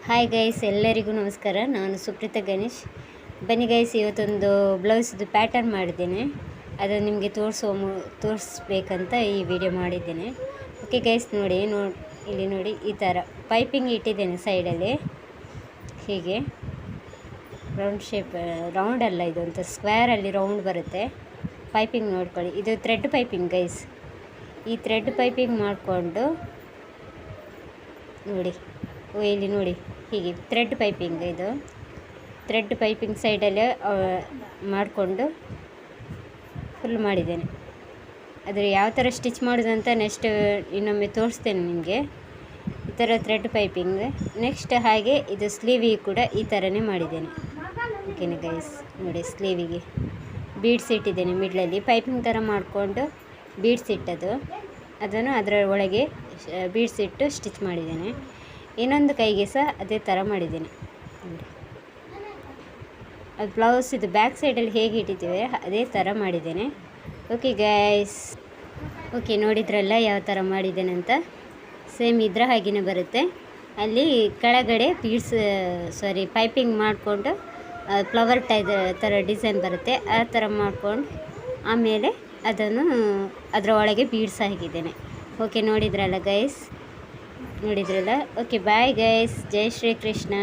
Hi guys, ಎಲ್ಲರಿಗೂ ನಮಸ್ಕಾರ. ನಾನು ಸುಪ್ರೀತಾ ಗಣೇಶ್. ಬನ್ನಿ ಗೈಸ್, ಇವತ್ತೊಂದು ಬ್ಲೌಸ್ದು ಪ್ಯಾಟರ್ನ್ ಮಾಡಿದ್ದೇನೆ. ಅದು ನಿಮಗೆ ತೋರಿಸ್ಬೇಕಂತ ಈ ವಿಡಿಯೋ ಮಾಡಿದ್ದೇನೆ. ಓಕೆ ಗೈಸ್, ನೋಡಿ ಇಲ್ಲಿ ನೋಡಿ, ಈ ಥರ ಪೈಪಿಂಗ್ ಇಟ್ಟಿದ್ದೇನೆ ಸೈಡಲ್ಲಿ. ಹೀಗೆ ರೌಂಡ್ ಶೇಪ್, ರೌಂಡ್ ಅಲ್ಲ, ಇದೊಂದು ಸ್ಕ್ವೇರಲ್ಲಿ ರೌಂಡ್ ಬರುತ್ತೆ. ಪೈಪಿಂಗ್ ನೋಡ್ಕೊಳ್ಳಿ, ಇದು ಥ್ರೆಡ್ ಪೈಪಿಂಗ್ ಗೈಸ್. ಈ ಥ್ರೆಡ್ ಪೈಪಿಂಗ್ ಮಾಡಿಕೊಂಡು ನೋಡಿ, ಇಲ್ಲಿ ನೋಡಿ, ಹೀಗೆ ಥ್ರೆಡ್ ಪೈಪಿಂಗ್, ಇದು ಥ್ರೆಡ್ ಪೈಪಿಂಗ್ ಸೈಡಲ್ಲೇ ಮಾಡಿಕೊಂಡು ಫುಲ್ ಮಾಡಿದ್ದೇನೆ. ಅದು ಯಾವ ಥರ ಸ್ಟಿಚ್ ಮಾಡೋದಂತ ನೆಕ್ಸ್ಟ್ ಇನ್ನೊಮ್ಮೆ ತೋರಿಸ್ತೇನೆ ನಿಮಗೆ. ಈ ಥರ ಥ್ರೆಡ್ ಪೈಪಿಂಗ್. ನೆಕ್ಸ್ಟ್ ಹಾಗೆ ಇದು ಸ್ಲೀವಿಗೆ ಕೂಡ ಈ ಥರನೇ ಮಾಡಿದ್ದೇನೆ. ಓಕೆನಾ ಗೈಸ್, ನೋಡಿ, ಸ್ಲೀವಿಗೆ ಬೀಡ್ಸ್ ಇಟ್ಟಿದ್ದೇನೆ ಮಿಡ್ಲಲ್ಲಿ. ಪೈಪಿಂಗ್ ಥರ ಮಾಡಿಕೊಂಡು ಬೀಡ್ಸ್ ಇಟ್ಟದು, ಅದನ್ನು ಅದರ ಒಳಗೆ ಬೀಡ್ಸ್ ಇಟ್ಟು ಸ್ಟಿಚ್ ಮಾಡಿದ್ದೇನೆ. ಇನ್ನೊಂದು ಕೈಗೆ ಸಹ ಅದೇ ಥರ ಮಾಡಿದ್ದೇನೆ ನೋಡಿ. ಅದು ಬ್ಲೌಸ್ ಇದು ಬ್ಯಾಕ್ ಸೈಡಲ್ಲಿ ಹೇಗೆ ಇಟ್ಟಿದ್ದೇವೆ ಅದೇ ಥರ ಮಾಡಿದ್ದೇನೆ. ಓಕೆ ಗೈಸ್, ಓಕೆ, ನೋಡಿದ್ರಲ್ಲ ಯಾವ ಥರ ಮಾಡಿದ್ದೇನೆ ಅಂತ. ಸೇಮ್ ಇದ್ರ ಹಾಗೆಯೇ ಬರುತ್ತೆ. ಅಲ್ಲಿ ಕೆಳಗಡೆ ಪೈಪಿಂಗ್ ಮಾಡಿಕೊಂಡು ಫ್ಲವರ್ ಥರ ಡಿಸೈನ್ ಬರುತ್ತೆ, ಆ ಥರ ಮಾಡ್ಕೊಂಡು ಆಮೇಲೆ ಅದನ್ನು ಅದರ ಒಳಗೆ ಬೀಡ್ಸ್ ಹಾಕಿದ್ದೇನೆ. ಓಕೆ, ನೋಡಿದ್ರಲ್ಲ ಗೈಸ್, ನೋಡಿದ್ರಲ್ಲ. ಓಕೆ, ಬಾಯ್ ಗೈಸ್, ಜೈ ಶ್ರೀ ಕೃಷ್ಣ.